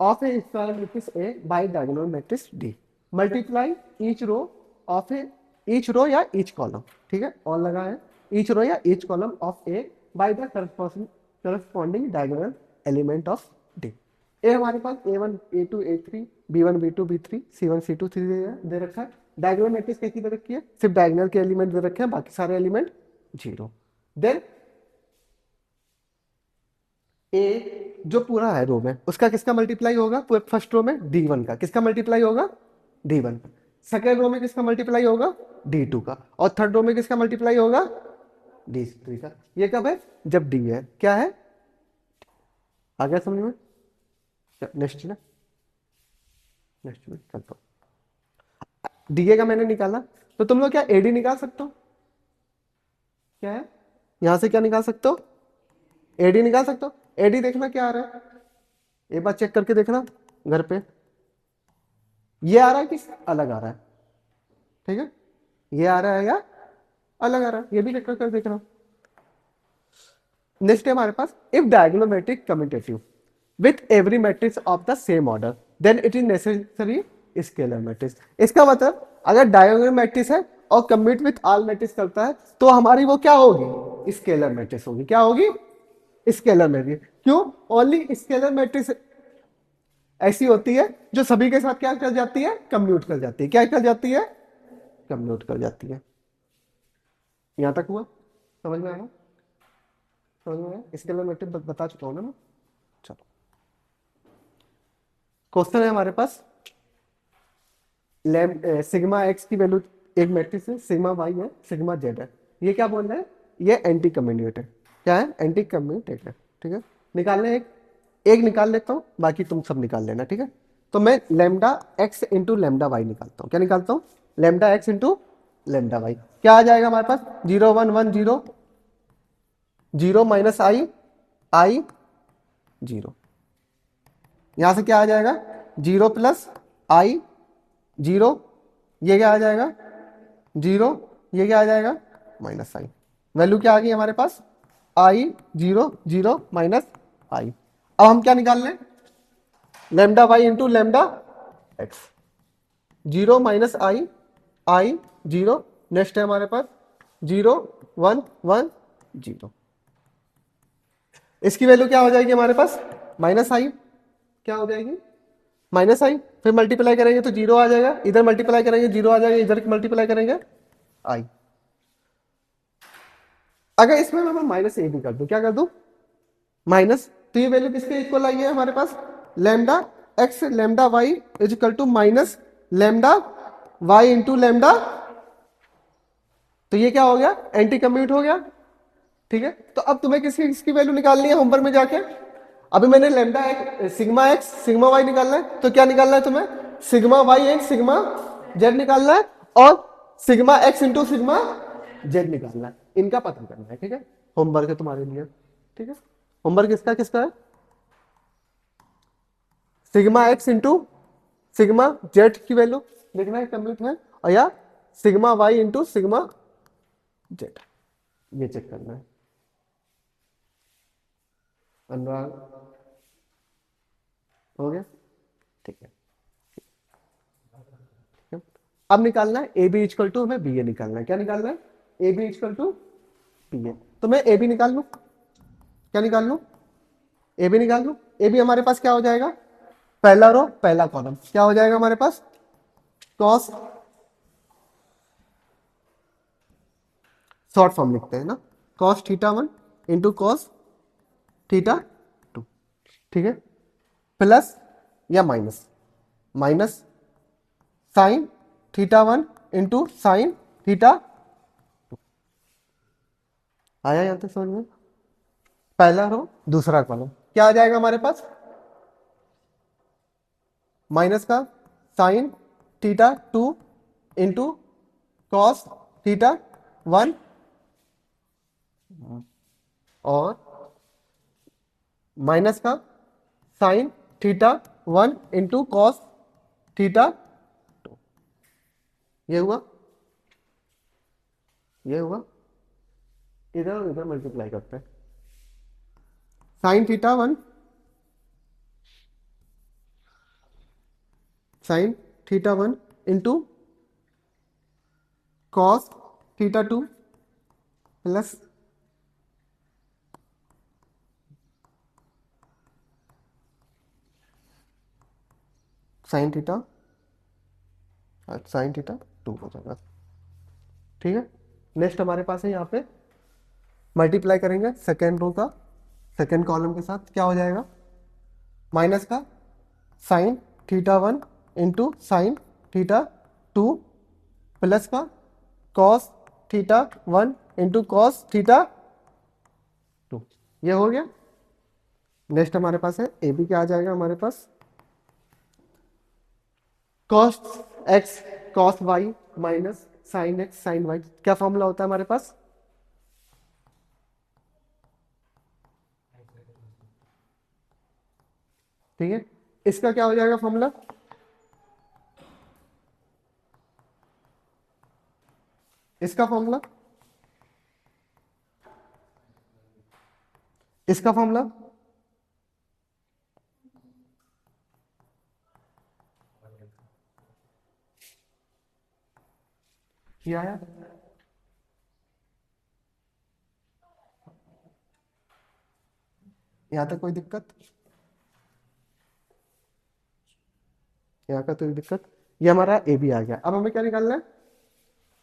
of a square matrix A by diagonal matrix D, multiply each row of A, each row या ईच कॉलम। ठीक है, और लगा है ईच रो या each column of A by the corresponding diagonal element of D. A हमारे पास A1 A2 A3 B1 B2 B3 C1 C2 3 दे रखा है, डायगोनल मैट्रिक्स कैसी दे रखी है, सिर्फ डायगोनल के एलिमेंट दे रखे हैं, बाकी सारे एलिमेंट जीरो। देन ए जो पूरा है रो में उसका किसका मल्टीप्लाई होगा, फर्स्ट रो में D1 का, किसका मल्टीप्लाई होगा, D1 का। सेकेंड रो में किसका मल्टीप्लाई होगा, D2 का, और थर्ड रो में किसका मल्टीप्लाई होगा, D3 का। ये कब है, जब D है, क्या है, आ गया समझ में। नेक्स्ट ना, नेक्स्ट में चलता हूं, डीए का मैंने निकाला, तो तुम लोग क्या एडी निकाल सकते हो, क्या है, यहां से क्या निकाल सकते हो, एडी निकाल सकते हो। एडी देखना क्या आ रहा है, एक बार चेक करके देखना घर पे, ये आ रहा है कि अलग आ रहा है, ठीक है, ये आ रहा है या अलग आ रहा है, ये भी चेक कर देखना। नेक्स्ट है हमारे पास, if diagonal matrix commutative with every matrix of the same order then it is necessary scalar matrix. इसका मतलब अगर डायगोनल मैट्रिक्स है और कम्यूट विथ ऑल मैट्रिक्स करता है तो हमारी वो क्या होगी, स्केलर मैट्रिक्स होगी, क्या होगी, स्केलर मैट्रिक्स। क्यों, ओनली स्केलर मैट्रिक्स ऐसी होती है जो सभी के साथ क्या कर जाती है, कम्यूट कर जाती है, क्या कर जाती है, कम्यूट कर जाती है। यहाँ तक हुआ, समझ में आया? समझ में आया? इसके लिए मैट्रिक बता चुका हूँ ना मैं। चलो क्वेश्चन है हमारे पास, सिग्मा एक्स की वैल्यू एक मैट्रिक्स है, सिग्मा वाई है, सिग्मा जेड है। ये क्या बोल रहा है? ये एंटी कम्युनिकेट है। क्या है? एंटी कम्युनिकेट है। ठीक है, निकालने एक एक निकाल लेता हूँ, बाकी तुम सब निकाल लेना। ठीक है, तो मैं lambda X into lambda Y निकालता हूँ। क्या निकालता हूँ? Lambda X into lambda Y. क्या आ जाएगा हमारे पास? 0 1 1 0, 0 माइनस आई, आई 0। यहां से क्या आ जाएगा? 0 प्लस आई 0, ये क्या आ जाएगा? 0, ये क्या आ जाएगा? माइनस आई। वैल्यू क्या आ गई हमारे पास? आई 0 0 माइनस आई। अब हम क्या निकाल लें? Lambda y into lambda x. 0 minus I, I 0। Next है हमारे पास 0 1 1 0। इसकी वैल्यू क्या हो जाएगी हमारे पास? माइनस आई। क्या हो जाएगी? माइनस आई। फिर मल्टीप्लाई करेंगे तो 0 आ जाएगा, इधर मल्टीप्लाई करेंगे 0 आ जाएगा, इधर मल्टीप्लाई करेंगे आई। अगर इसमें मैं माइनस ए भी कर दूं, क्या कर दूं? माइनस, तो ये वैल्यू किसके इक्वल आई है हमारे पास? Lambda x lambda y is equal to minus lambda y into lambda. तो ये क्या हो गया? एंटी कम्यूट हो गया। ठीक है, तो अब तुम्हें किसकी किसकी वैल्यू निकालनी है होमवर्क में जाके? अभी मैंने lambda sigma X sigma Y निकालना है, तो क्या निकालना है तुम्हें? Sigma Y and sigma Z निकालना है, और sigma X into sigma Z निकालना है। इनका पता करना है। ठीक है, होमवर्क है तुम्हारे लिए। ठीक है, होमवर्क किसका किसका है? Sigma X into sigma Z की वैल्यू लिखना है, कंप्लीट है, और या sigma Y into sigma Z, ये चेक करना है। अनुराग, हो गया? ठीक है, ठीक है। अब निकालना है ए बी इक्वल टू, हमें बी ए निकालना है। क्या निकालना है? A B equal to B A. तो मैं ए बी निकाल लू। क्या निकाल लू? ए बी निकाल लू। ए बी हमारे पास क्या हो जाएगा? पहला रो पहला कॉलम क्या हो जाएगा हमारे पास? कॉस, शॉर्ट फॉर्म लिखते हैं ना, cos theta 1 into cos theta 2। ठीक है, प्लस या minus, minus sign theta 1 into sine theta. आया यहां तक समझ में? पहला रो दूसरा कॉलम क्या आ जाएगा हमारे पास? माइनस का sine theta 2 into cos theta 1, और माइनस का sine theta 1 into cos theta 2। ये हुआ, ये हुआ। इधर इधर मल्टीप्लाई करते हैं। Sign theta 1 sign theta 1 into cos theta 2 plus sine theta, sign theta 2 हो जाएगा। ठीक है, नेक्स्ट हमारे पास है यहाँ पे मल्टीप्लाई करेंगे सेकेंड रो का सेकेंड कॉलम के साथ। क्या हो जाएगा? माइनस का sine theta 1 into sine theta 2 plus का cos theta 1 into cos theta 2। ये हो गया। नेक्स्ट हमारे पास है ए बी। क्या आ जाएगा हमारे पास? Cos x cos y minus sine x sine y. क्या फॉर्मूला होता है हमारे पास? ठीक है, इसका क्या हो जाएगा फॉर्मूला? इसका फॉर्मूला, इसका फॉर्मूला ये आया। यहां तक कोई दिक्कत? यहाँ का तो दिक्कत। ये हमारा ए बी आ गया। अब हमें क्या निकालना है?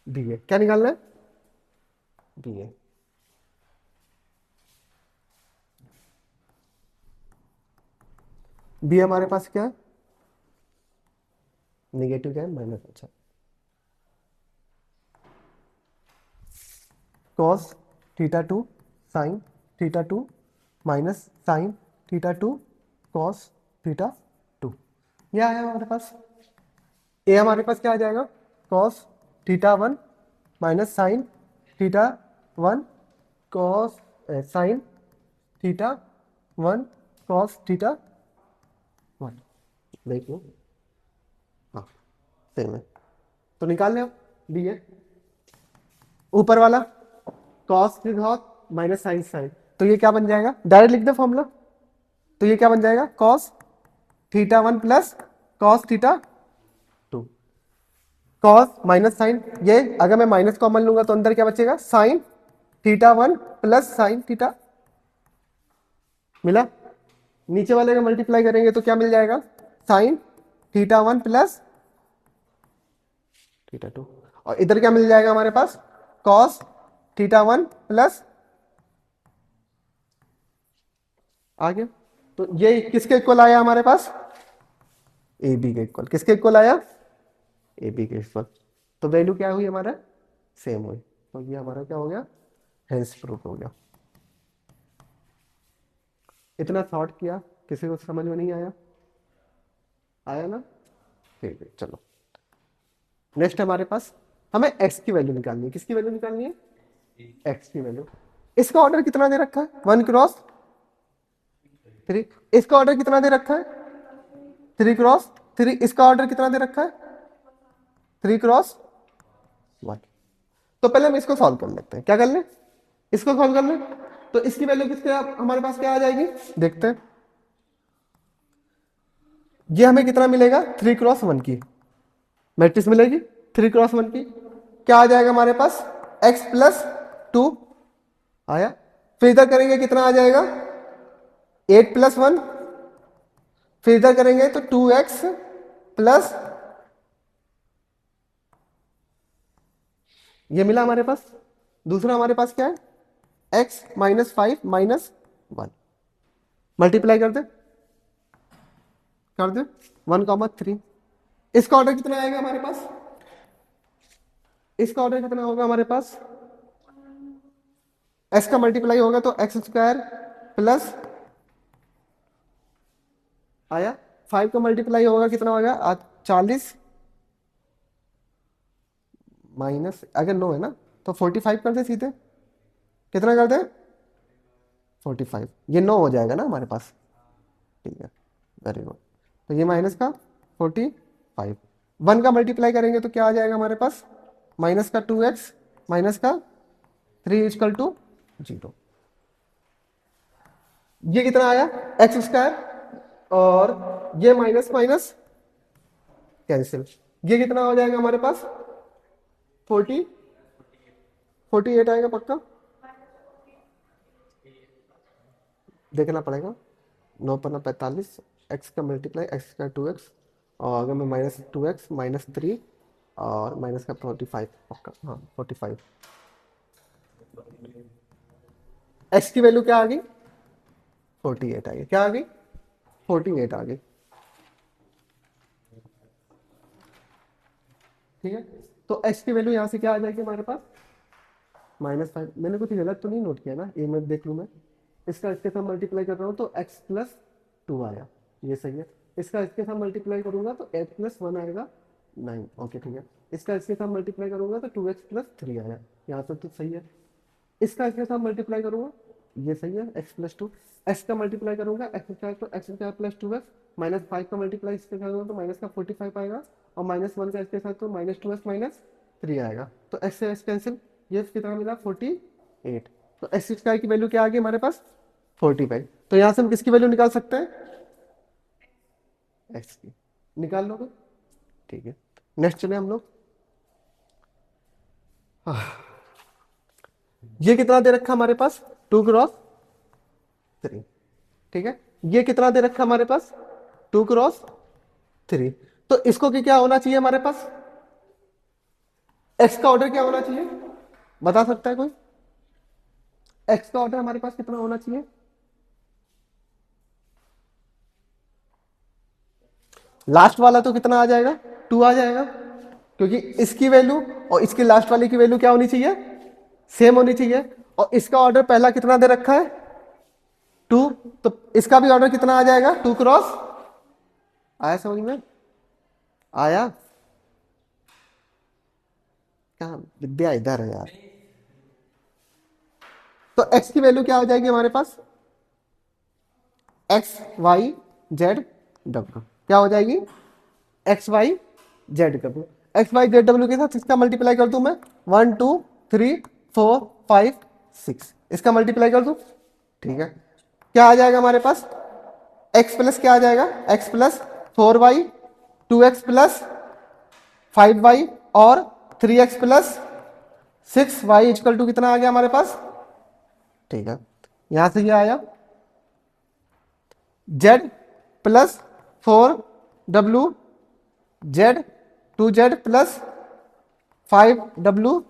बी ए। क्या निकालना है? बी ए। बी हमारे पास क्या है, निगेटिव क्या है, माइनस। अच्छा, cos theta to sine theta two minus sine theta two cos theta to, ये आया हमारे पास। ए हमारे पास क्या आ जाएगा, cos theta one minus sine theta one cos sine theta one cos theta one. देख लो, हाँ सेम है, तो निकाल लें अब। बी है ऊपर वाला कॉस माइनस साइन साइन, तो ये क्या बन जाएगा, डायरेक्ट लिख दे फॉर्मूला। तो ये क्या बन जाएगा, cos theta one plus cos theta two. Cos minus sine, ये अगर मैं माइनस कॉमन लूंगा तो अंदर क्या बचेगा, sine theta one plus sine theta, मिला। नीचे वाले का मल्टीप्लाई करेंगे तो क्या मिल जाएगा, sine theta one plus theta two, और इधर क्या मिल जाएगा हमारे पास, कॉस थीटा वन प्लस, आगे। तो ये किसके इक्वल आया हमारे पास, ए बी के इक्वल। किसके इक्वल आया, ए बी के इक्वल। तो वैल्यू क्या हुई हमारा, सेम हुई। तो ये हमारा क्या हो गया, हेंस प्रूफ हो गया। इतना शॉर्ट किया, किसी को समझ में नहीं आया, आया ना, ठीक है चलो। नेक्स्ट हमारे पास हमें x की वैल्यू निकालनी है। किसकी वैल्यू निकालनी है, x की वैल्यू। इसका ऑर्डर कितना दे रखा है, 1x3। इसका ऑर्डर कितना दे रखा है, 3x3। इसका ऑर्डर कितना दे रखा है, 3x1। तो पहले हम इसको सॉल्व कर लेते हैं, क्या कर ले, इसको सॉल्व कर ले। तो इसकी वैल्यू किसके हमारे पास क्या आ जाएगी, देखते हैं। ये हमें कितना मिलेगा, 3x1 की मैट्रिक्स मिलेगी, 3x1 की। क्या आ जाएगा हमारे पास, x+2 आया। फिर इधर करेंगे कितना आ जाएगा, 8+1। फिर इधर करेंगे तो 2x प्लस, ये मिला हमारे पास। दूसरा हमारे पास क्या है, x-5 - 1। मल्टीप्लाई कर दे 1,3। इसका ऑर्डर कितना आएगा हमारे पास, इसका ऑर्डर कितना होगा हमारे पास, x का मल्टीप्लाई होगा तो x² प्लस, आया। 5 का मल्टीप्लाई होगा कितना होगा, 40 माइनस, अगर 9 है ना तो 45 कर दे सीधे। कितना कर दे, 45। ये 9 हो जाएगा ना हमारे पास, ठीक है, वेरी गुड। तो ये माइनस का 45, 1 का मल्टीप्लाई करेंगे तो क्या आ जाएगा हमारे पास, माइनस का 2x माइनस का 3 = 0। ये कितना आया, x², और ये माइनस माइनस कैंसिल। ये कितना हो जाएगा हमारे पास, 48 आएगा पक्का, देखना पड़ेगा। 9×45, x का मल्टीप्लाई, x का 2x, और अगर मैं -2x -3 और माइनस का 45 पक्का, हाँ 45। x की वैल्यू क्या आ गई, 48 आ गई। क्या आ गई, 48 आ गई, ठीक है। तो x की वैल्यू यहाँ से क्या आ जाएगी हमारे पास, -5। मैंने कुछ गलत तो नहीं नोट किया ना, ये मैं देख लूँ मैं। इसका इसके साथ मल्टीप्लाई कर रहा हूँ तो x+2 आया, ये सही है। इसका इसके साथ मल्टीप्लाई करूंगा तो 8+1 आएगा 9, ओके ठीक है। इसका इसके साथ मल्टीप्लाई करूंगा तो 2x+3 आया, यहाँ तक तो सही है। इसका इसके साथ मल्टीप्लाई करूंगा, ये सही है, x+2। x का मल्टीप्लाई करूंगा x² तो x² + 2x, -5 का मल्टीप्लाई इसके साथ करूंगा तो माइनस का 45 आएगा, और -1 का इसके साथ तो -2x -3 आएगा। तो x से x कैंसिल, ये कितना मिला, 48। तो x² की वैल्यू क्या आ गई हमारे पास, 45। तो यहाँ से हम किसकी वैल्यू निकाल सकते हैं, x की। निकाल लोगे, ठीक है। नेक्स्ट चले हम लोग, ये कितना दे रखा हमारे पास, 2x3, ठीक है। ये कितना दे रखा हमारे पास, 2x3। तो इसको क्या होना चाहिए हमारे पास, x का ऑर्डर क्या होना चाहिए, बता सकता है कोई, एक्स का ऑर्डर हमारे पास कितना होना चाहिए? लास्ट वाला तो कितना आ जाएगा? 2 आ जाएगा, क्योंकि इसकी वैल्यू और इसकी लास्ट वाले की वैल्यू क्या होनी चाहिए? सेम होनी चाहिए। और इसका ऑर्डर पहला कितना दे रखा है? 2, तो इसका भी ऑर्डर कितना आ जाएगा? 2 क्रॉस। आया समझ में? आया? कहाँ विद्या इधर है यार। तो x की वैल्यू क्या हो जाएगी हमारे पास? एक्स वाई जेड डब्ल्यू क्या हो जाएगी? X Y Z W. X Y Z W के साथ इसका मल्टीप्लाई कर दूं मैं, 1 2 3 4 5 6, इसका मल्टीप्लाई कर दूं, ठीक है। क्या आ जाएगा हमारे पास? x प्लस क्या आ जाएगा? x plus 4y 2x plus 5y और 3x plus 6y equal to कितना आ गया हमारे पास? ठीक है, यहां से ये आया z plus 4w z 2z plus 5w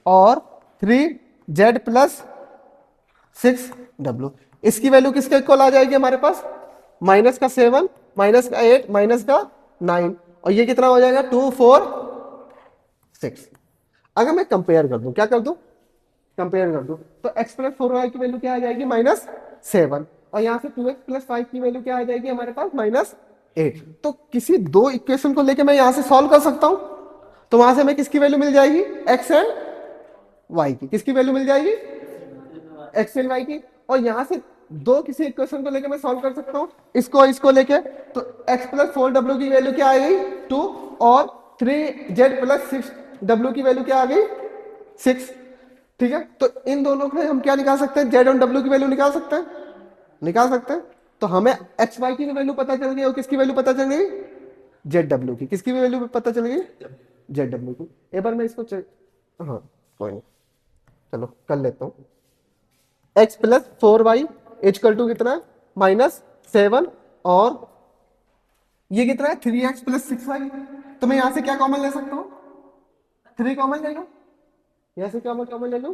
और 3z प्लस 6w। इसकी वैल्यू किसके इक्वल आ जाएगी हमारे पास? माइनस का 7 माइनस का 8 माइनस का 9, और ये कितना हो जाएगा? 2 4 6। अगर मैं कंपेयर कर दूं, क्या कर दूं? कंपेयर कर दूं, तो x प्लस 4y की वैल्यू क्या आ जाएगी? -7, और यहां से 2x प्लस 5 की वैल्यू क्या आ जाएगी हमारे पास? -8। तो किसी दो इक्वेशन को लेके मैं यहां से सॉल्व कर सकता हूं, तो वहां से हमें किसकी वैल्यू मिल जाएगी? x एंड y की। किसकी वैल्यू मिल जाएगी? x एंड y की। और यहां से दो किसी इक्वेशन को लेके मैं सॉल्व कर सकता हूं, इसको लेके, तो x प्लस 4w की वैल्यू क्या आ गई? 2, और 3z प्लस 6w की वैल्यू क्या आ गई? 6। ठीक है, तो इन दोनों में हम क्या निकाल सकते हैं? z और w की वैल्यू निकाल सकते हैं, निकाल सकते हैं। तो हमें एक्स वाई की वैल्यू पता चल गई, और किसकी वैल्यू पता चल गई? जेड डब्ल्यू की। किसकी वैल्यू पता चल गई? जेड डब्ल्यू की। एक बार मैं इसको हाँ कोई नहीं, चलो कर लेता हूँ। X plus 4y equal to कितना है? -7, और ये कितना है? 3x plus 6y। तो मैं यहां से क्या कॉमन ले सकता हूँ? 3 कॉमन ले लो, यहां से क्या कॉमन ले लो?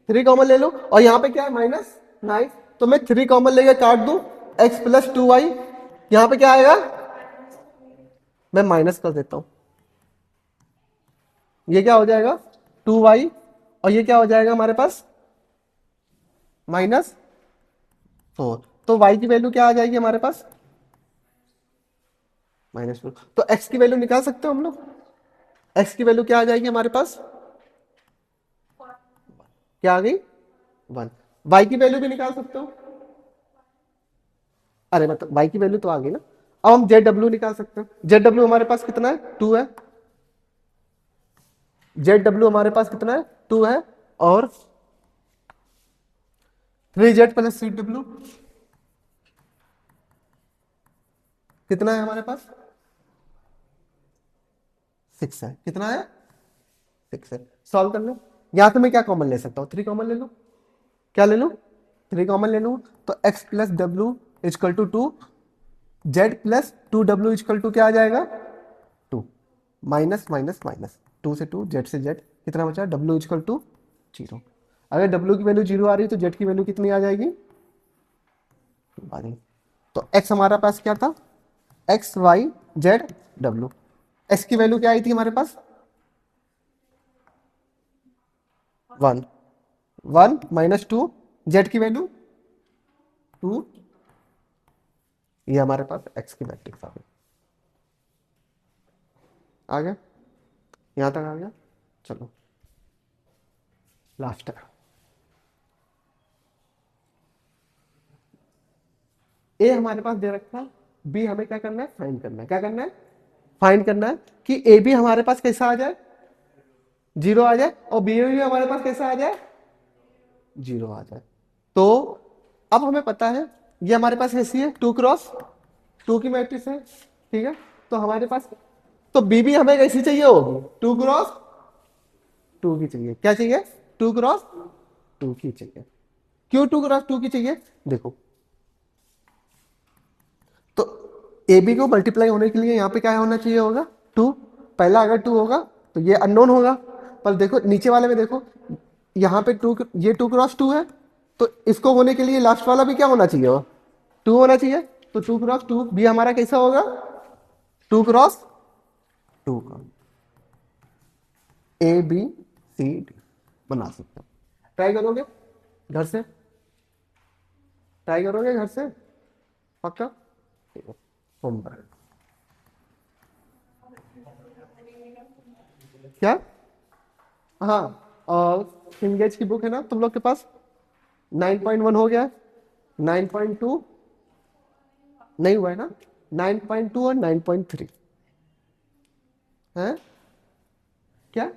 3 कॉमन ले लो, और यहाँ पे क्या है? -9, तो मैं 3 कॉमन लेके काट दूं, x प्लस 2y, यहां पे क्या आएगा? मैं माइनस कर देता हूं, ये क्या हो जाएगा? 2y, और ये क्या हो जाएगा हमारे पास? -4। तो y की वैल्यू क्या आ जाएगी हमारे पास? -4। तो x की वैल्यू निकाल सकते हो हम लोग। x की वैल्यू क्या आ जाएगी हमारे पास? क्या आ गई? 1। y की वैल्यू भी निकाल सकते हो। अरे मतलब y की वैल्यू तो आ गई ना। अब हम जेड डब्ल्यू निकाल सकते हैं। जेड डब्ल्यू हमारे पास कितना है? 2 है। जेड डब्ल्यू हमारे पास कितना है? 2 है, और 3z प्लस 6w कितना है हमारे पास? 6 है। कितना है? 6 है। सॉल्व कर लो। यहां से मैं क्या कॉमन ले सकता हूँ? 3 कॉमन ले लो। क्या ले लो? 3 कॉमन ले लो, तो x plus W equal to 2, Z plus 2w equal to क्या आ जाएगा? 2। माइनस माइनस माइनस, 2 से 2, जेड से जेड, कितना बचा? w equal to 0। अगर w की वैल्यू 0 आ रही है तो z की वैल्यू कितनी आ जाएगी? तो x हमारा पास क्या था? x y z w। x की वैल्यू क्या आई थी हमारे पास? 1 1 -2, z की वैल्यू 2। ये हमारे पास x की मैट्रिक्स आ गई। आ गया? यहां तक आ गया? चलो लास्ट है। ए हमारे पास दे रखा है, बी हमें क्या करना है? फाइंड करना है। क्या करना है? फाइंड करना है कि ए बी हमारे पास कैसा आ जाए? 0 आ जाए, और बी भी हमारे पास कैसा आ जाए? 0 आ जाए। तो अब हमें पता है ये हमारे पास कैसी है? 2 क्रॉस 2 की मैट्रिक्स है, ठीक है। तो हमारे पास, तो बी भी हमें कैसी चाहिए होगी? 2 क्रॉस 2 की चाहिए। क्या चाहिए? 2 क्रॉस 2 की चाहिए। क्यों 2 क्रॉस 2 की चाहिए? देखो, तो ए बी को मल्टीप्लाई होने के लिए यहाँ पे क्या होना चाहिए होगा? 2। पहला अगर 2 होगा तो ये अननोन होगा, पर देखो नीचे वाले में देखो, यहाँ पे 2, ये 2 क्रॉस 2 है, तो इसको होने के लिए लास्ट वाला भी क्या होना चाहिए, वो 2 होना चाहिए। तो 2 क्रॉस 2 भी हमारा कैसा होगा, 2 क्रॉस 2 का ABCD बना सकते हो। ट्राई करोगे घर से, ट्राई करोगे घर से पक्का, ठीक है। होमवर्क क्या, हाँ, और सिंगेज की बुक है ना तुम लोग के पास, 9.1 हो गया, 9.2 नहीं हुआ है ना, 9.2 और 9.3 है क्या,